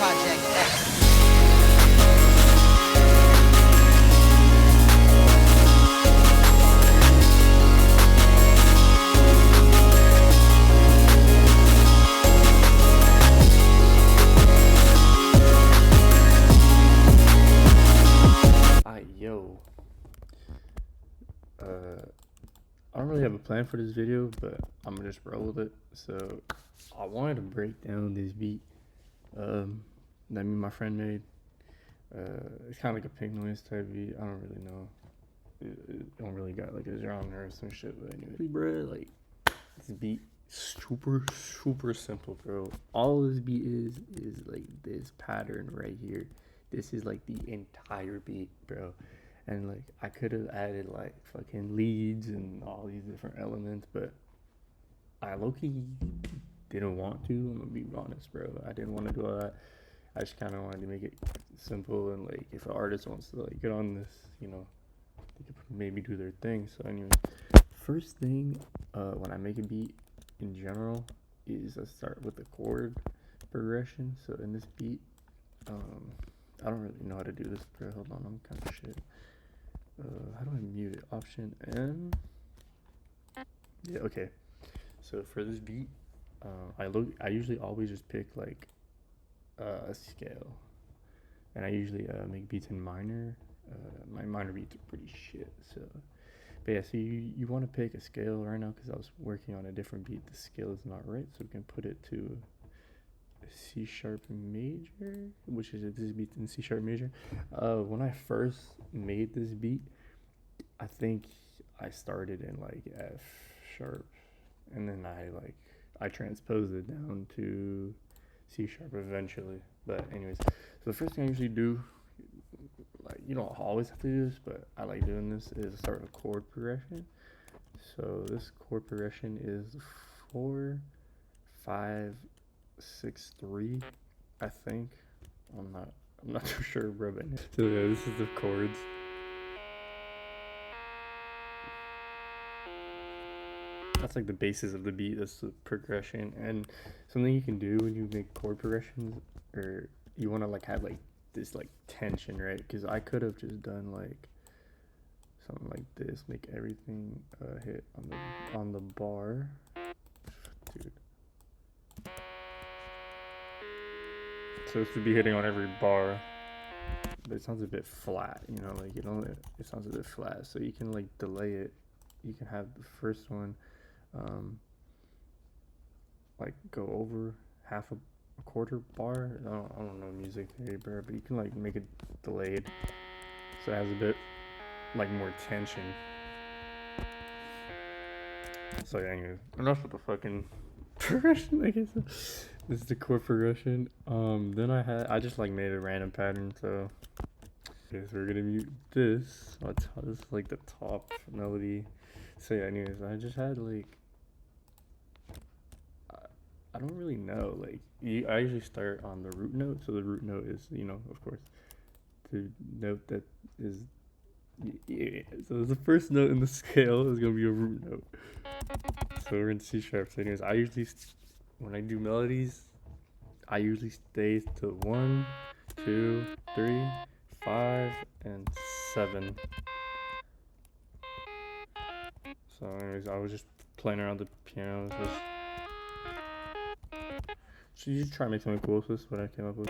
Project X. Yo, I don't really have a plan for this video, but I'm gonna just roll with it. So I wanted to break down this beat that me and my friend made. It's kind of like a pinknoise type beat. I don't really know. It don't really got like a genre or some shit, but anyway, bro, like this beat super simple, bro. All this beat is like this pattern right here. This is like the entire beat, bro. And like I could have added like fucking leads and all these different elements, but I low-key didn't want to. I'm gonna be honest, bro. I didn't want to do all that. I just kind of wanted to make it simple, and like if an artist wants to like get on this, you know, they could maybe do their thing. So anyway, first thing when I make a beat in general is I start with the chord progression. So in this beat, I don't really know how to do this, bro. Hold on, I'm kind of shit. How do I mute it? Option N. Yeah, okay. So for this beat, I usually always just pick like a scale, and I usually make beats in minor. My minor beats are pretty shit. So, but yeah, so you want to pick a scale right now because I was working on a different beat. The scale is not right, so we can put it to C sharp major, which is this beat in C sharp major. When I first made this beat, I think I started in like F sharp, and then I transposed it down to C sharp eventually. But anyways, so the first thing I usually do, like you don't always have to do this, but I like doing this, is start with chord progression. So this chord progression is 4, 5, 6, 3, I think. I'm not too sure, bro. But so yeah, this is the chords. That's like the basis of the beat. That's the progression. And something you can do when you make chord progressions, or you want to like have like this like tension, right? Because I could have just done like something like this, make everything hit on the bar, dude. So this would be hitting on every bar, but it sounds a bit flat, you know, like it sounds a bit flat. So you can like delay it. You can have the first one like go over half a quarter bar. I don't know music theory, bro, but you can like make it delayed so it has a bit like more tension. So yeah, anyways, enough with the fucking progression, I guess. This is the chord progression. Then I just like made a random pattern. So okay, so we're gonna mute this. This is like the top melody. So yeah, anyways, I just had like I don't really know. Like I usually start on the root note. So the root note is, you know, of course, the note that is. Yeah. So the first note in the scale is gonna be a root note. So we're in C sharp. So anyways, I usually when I do melodies, I usually stay to 1, 2, 3, 5, and 7. So anyways, I was just playing around the piano. So you just try to make something cool. So this is what I came up with.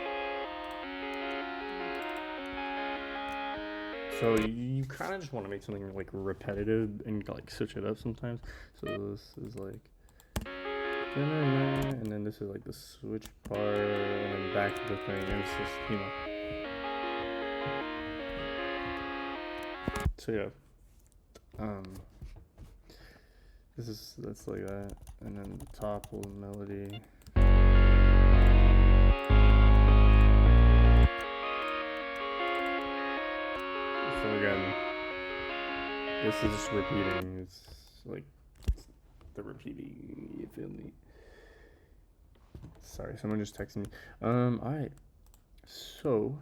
So you kind of just want to make something like repetitive and like switch it up sometimes. So this is like, and then this is like the switch part, and then back to the thing, and it's just, you know. So yeah, that's like that, and then the top little melody. So again, this is just repeating. It's like the repeating. You feel me? Sorry, someone just texted me. Alright. So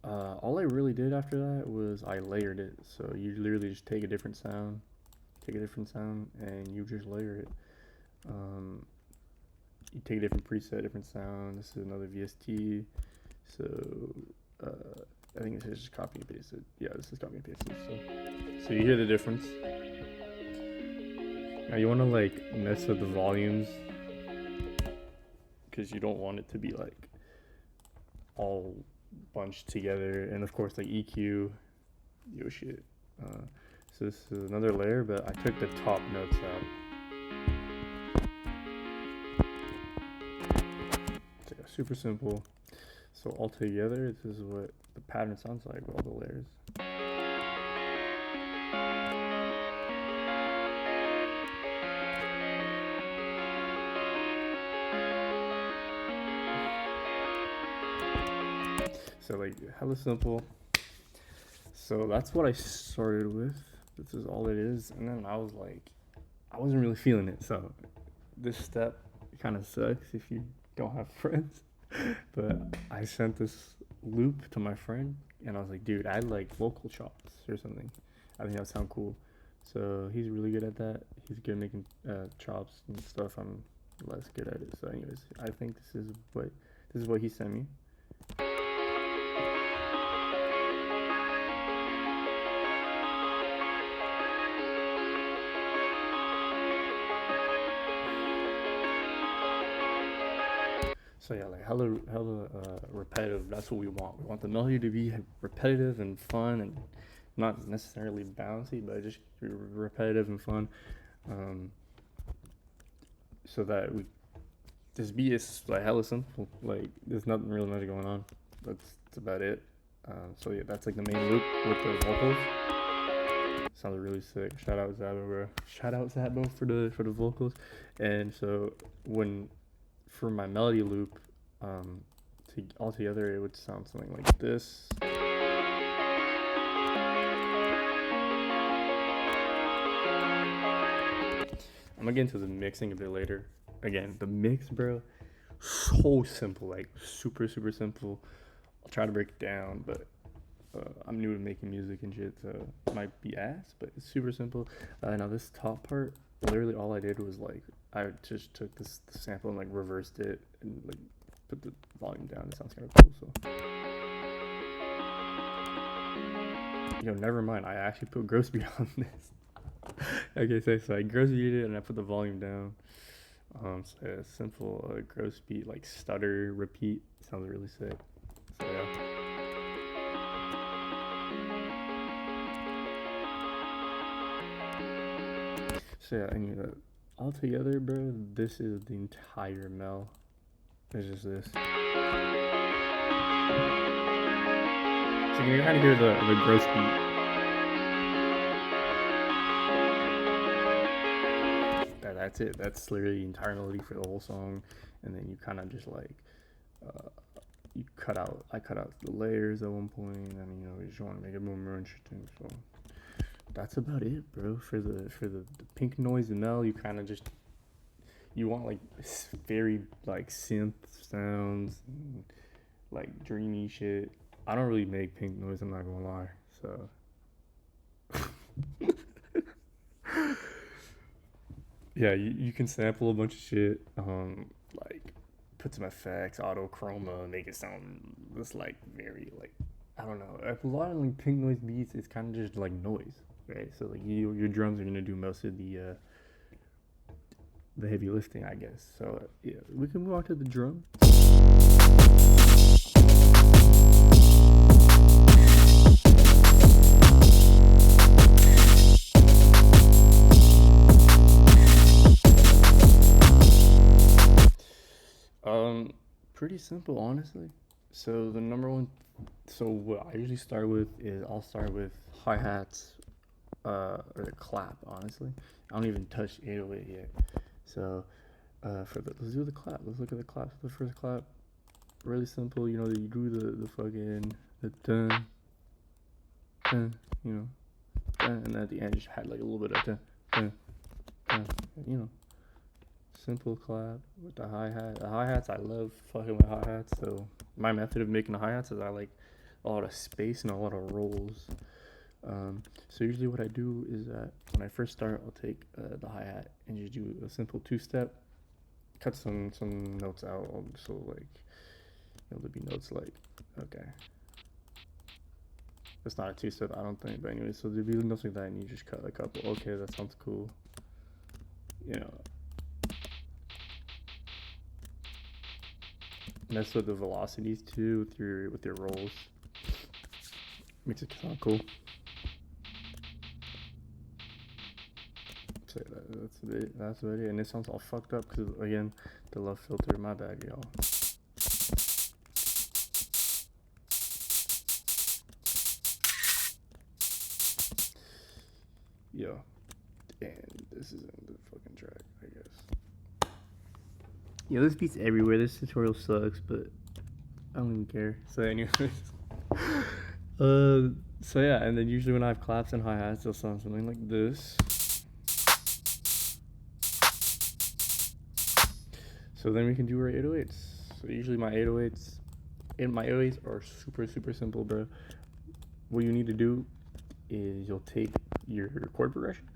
all I really did after that was I layered it. So you literally just take a different sound, and you just layer it. you take a different preset, different sound. This is another VST. So I think this is just copy and pasted. Yeah, this is copy and pasted. So you hear the difference. Now you want to like mess with the volumes because you don't want it to be like all bunched together. And of course, like EQ, yo shit. So this is another layer, but I took the top notes out. So yeah, super simple. So all together, this is what the pattern sounds like with all the layers. So like hella simple. So that's what I started with. This is all it is. And then I was like, I wasn't really feeling it. So this step kind of sucks if you don't have friends. But I sent this loop to my friend and I was like, dude, add like vocal chops or something. I think that would sound cool. So he's really good at that. He's good at making chops and stuff. I'm less good at it. So anyways, I think this is what he sent me. So yeah, like hella repetitive. That's what we want. We want the melody to be repetitive and fun, and not necessarily bouncy, but just repetitive and fun. So that this beat is like hella simple. Like there's nothing really much going on. That's about it. So yeah, that's like the main loop with the vocals. Sounded really sick. Shout out Szabo, bro. Shout out Szabo for the vocals. And so for my melody loop, all together it would sound something like this. I'm gonna get into the mixing a bit later. Again, the mix, bro, so simple, like super simple. I'll try to break it down, but I'm new to making music and shit, so it might be ass, but it's super simple. Now this top part, literally all I did was like I just took the sample and like reversed it and like put the volume down. It sounds kind of cool. So never mind. I actually put gross beat on this. Okay, so I gross beat it and I put the volume down. So a simple gross beat, like stutter repeat, sounds really sick. So yeah. So yeah, anyway, all together, bro, this is the entire mel. It's just this. So you can kind of hear the gross beat. That's it. That's literally the entire melody for the whole song, and then you kind of just like I cut out the layers at one point, and you just want to make it more interesting. So that's about it, bro. For the pinknoise and mel, you kind of you want like very like synth sounds, and, like dreamy shit. I don't really make pinknoise, I'm not gonna lie. So yeah, you can sample a bunch of shit, like put some effects, auto chroma, make it sound just like very like, I don't know. A lot of like pinknoise beats, it's kind of just like noise, right? So like your drums are gonna do most of the heavy lifting, I guess. So yeah, we can move on to the drum. Pretty simple, honestly. So the number one, so what I usually start with is I'll start with hi-hats, or the clap, honestly. I don't even touch 808 yet. So let's do the clap. Let's look at the clap. So the first clap, really simple. You do the fucking the dun, dun, dun, and then at the end just had like a little bit of dun, dun, dun, simple clap with the hi-hat. The hi-hats, I love fucking with hi-hats. So my method of making the hi-hats is I like a lot of space and a lot of rolls. So usually what I do is that when I first start, I'll take the hi-hat and just do a simple two-step, cut some notes out. So like, there'll be notes like, okay, it's not a 2-step, I don't think. But anyway, so there'll be notes like that, and you just cut a couple. Okay, that sounds cool. Mess with the velocities too with your rolls. Makes it sound cool. So that's about it. And it sounds all fucked up because again, the low filter. My bad, y'all. Yo, and this isn't the fucking track, I guess. Yeah, this beat's everywhere. This tutorial sucks, but I don't even care. So anyways, so yeah, and then usually when I have claps and hi-hats, they'll sound something like this. So then we can do our 808s. So usually my 808s are super simple, bro. What you need to do is you'll take your chord progression.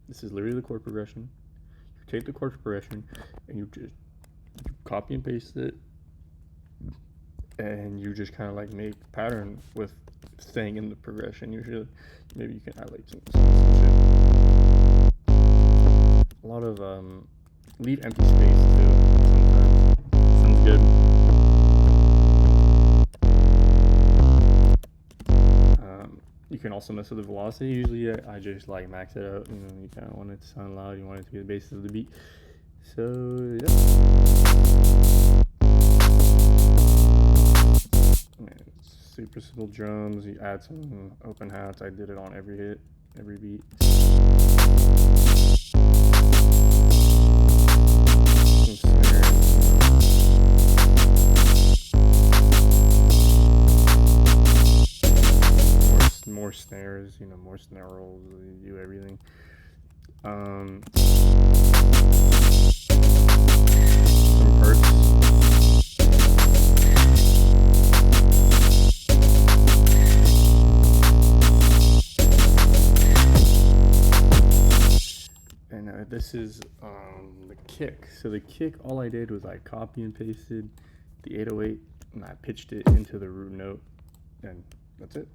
This is literally the chord progression. You take the chord progression and you copy and paste it, and you just kind of like make pattern with staying in the progression. Usually, maybe you can highlight some shit. A lot of leave empty space too. Sometimes sounds good. You can also mess with the velocity. Usually I just like max it out. You kind of want it to sound loud. You want it to be the basis of the beat. So yeah. Man, super simple drums. You add some open hats. I did it on every hit, every beat. Some snares. More snares, more snare rolls, you do everything. Some perks. And this is the kick. So the kick, all I did was I copy and pasted the 808 and I pitched it into the root note, and that's it.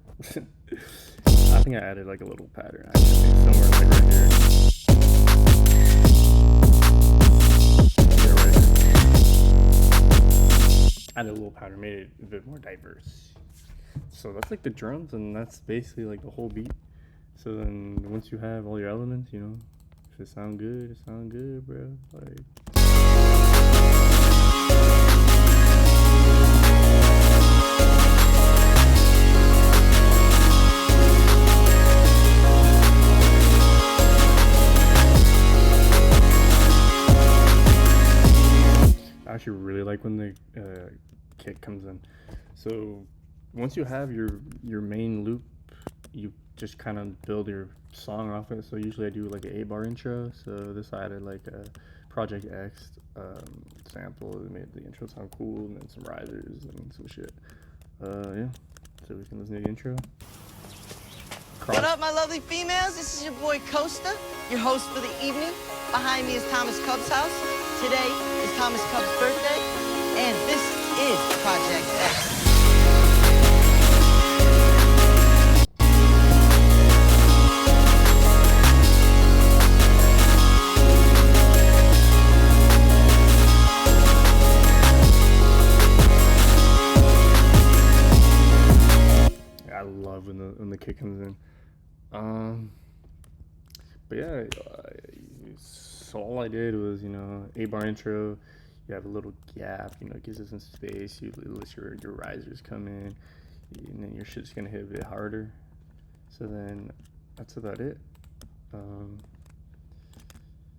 I think I added like a little pattern actually somewhere like right here. Yeah, right here. Added a little pattern, made it a bit more diverse. So that's like the drums, and that's basically like the whole beat. So then once you have all your elements, if it sound good, bro. Like. I actually really like when the kick comes in. So once you have your main loop, you just kind of build your song off it. So usually I do like an 8-bar intro. So this I added like a Project X sample. It made the intro sound cool, and then some risers and some shit. Yeah. So we can listen to the intro. What up, my lovely females? This is your boy Costa, your host for the evening. Behind me is Thomas Cub's house. Today is Thomas Cub's birthday, and this is Project X. I love when the kick comes in. But yeah, so all I did was, 8-bar intro. You have a little gap, it gives it some space. You let your risers come in, and then your shit's gonna hit a bit harder. So then that's about it.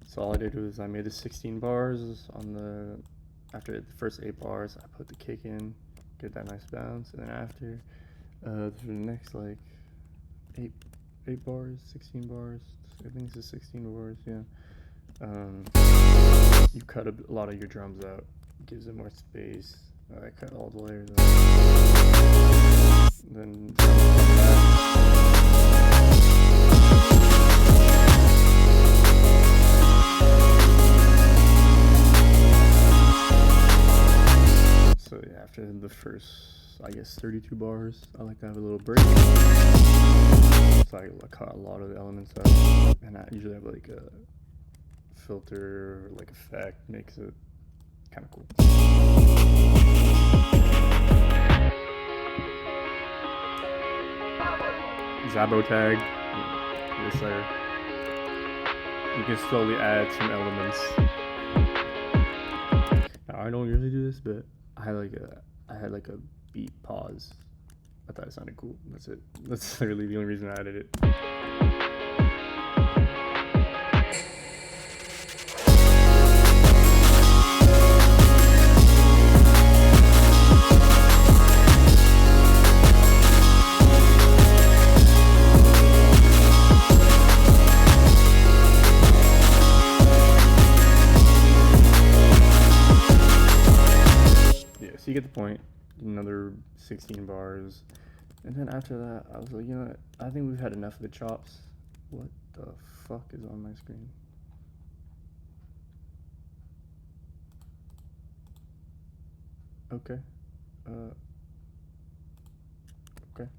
So all I did was I made the 16 bars after the first 8 bars. I put the kick in, get that nice bounce, and then after for the next like 8 bars, 16 bars. I think this is 16 bars, yeah. You cut a lot of your drums out, gives it more space. I cut all the layers out. Then drums come back. the first, I guess, 32 bars. I like to have a little break. So I cut a lot of the elements out, and I usually have like a filter, like effect, makes it kind of cool. Szabo tag, this layer. You can slowly add some elements. Now, I don't usually do this, but I had like a beat pause. I thought it sounded cool. That's it. That's literally the only reason I added it. So you get the point. Another 16 bars, and then after that I was like, you know what, I think we've had enough of the chops. What the fuck is on my screen? Okay. Okay.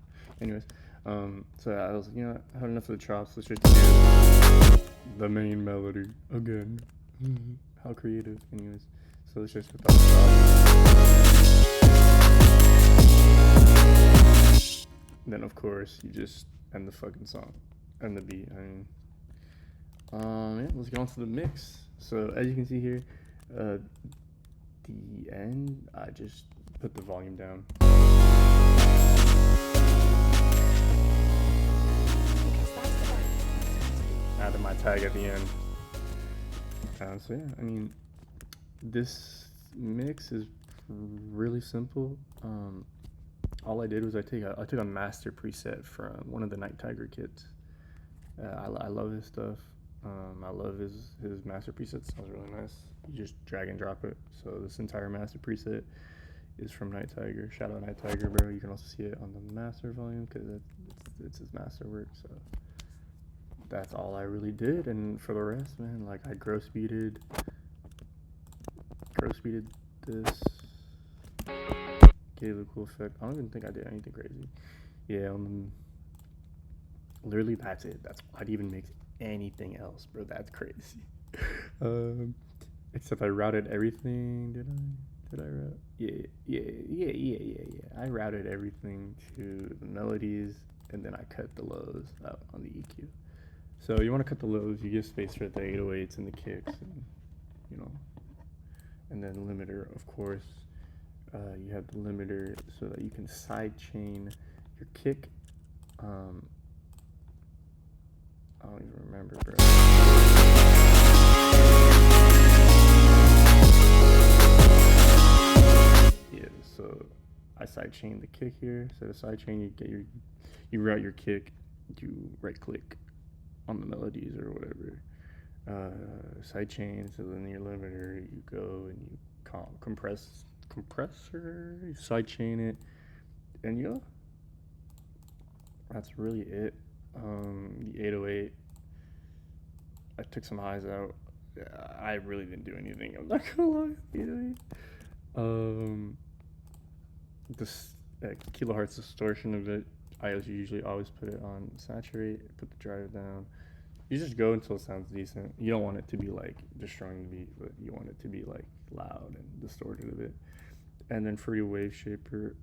Anyways, so I was like, you know what, I had enough of the chops. Let's just do the main melody again. How creative. Anyways, so let's just put that on top. Then of course you just end the fucking song, end the beat. I mean, yeah, let's get on to the mix. So as you can see here, the end, I just put the volume down. Added my tag at the end. So yeah, I mean, this mix is really simple. All I did was I took a master preset from one of the Night Tiger kits. I love his stuff. I love his master preset. Sounds really nice. You just drag and drop it. So this entire master preset is from Night Tiger. Shout out Night Tiger, bro. You can also see it on the master volume because it's his master work. So that's all I really did. And for the rest, man, like I gross beated this. Gave a cool effect. I don't even think I did anything crazy. Yeah, literally that's it. I didn't even mix anything else, bro. That's crazy. Except I routed everything. Did I route? Yeah. I routed everything to the melodies, and then I cut the lows out on the EQ. So you want to cut the lows, you give space for the 808s and the kicks, and you know, and then limiter, of course. You have the limiter so that you can sidechain your kick. I don't even remember, bro. Yeah, so I sidechain the kick here. So the sidechain, you route your kick, you right click on the melodies or whatever. Sidechain, so then your limiter, you go and you compressor, you sidechain it, and yeah, that's really it. The 808, I took some highs out. I really didn't do anything, I'm not gonna lie. The 808, this kilohertz distortion of it, I usually always put it on saturate, put the drive down. You just go until it sounds decent. You don't want it to be like destroying the beat, but you want it to be like loud and distorted a bit. And then for your wave shaper,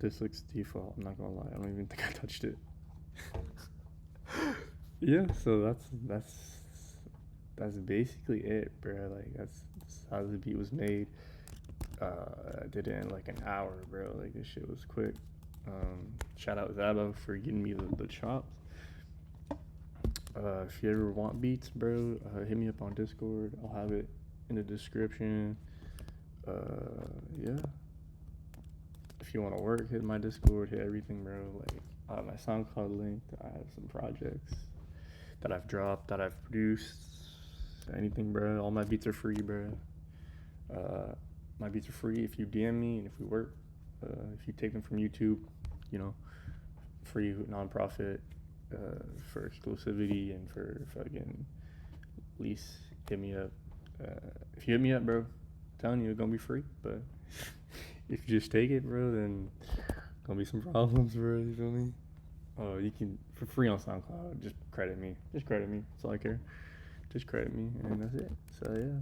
this looks default. I'm not gonna lie, I don't even think I touched it. Yeah, so that's basically it, bro. Like that's how the beat was made. I did it in like an hour, bro. Like this shit was quick. Shout out Szabo for getting me the chops. If you ever want beats, bro, hit me up on Discord. I'll have it in the description. Yeah. If you want to work, hit my Discord, hit everything, bro. Like, I have my SoundCloud linked. I have some projects that I've dropped, that I've produced. Anything, bro. All my beats are free, bro. My beats are free if you DM me and if we work. If you take them from YouTube, you know, free non-profit. For exclusivity and for fucking lease, hit me up. If you hit me up, bro, I'm telling you it's gonna be free. But If you just take it, bro, then gonna be some problems, bro. You feel me? Oh, you can for free on SoundCloud. Just credit me. Just credit me. That's all I care. Just credit me, and that's it. So yeah.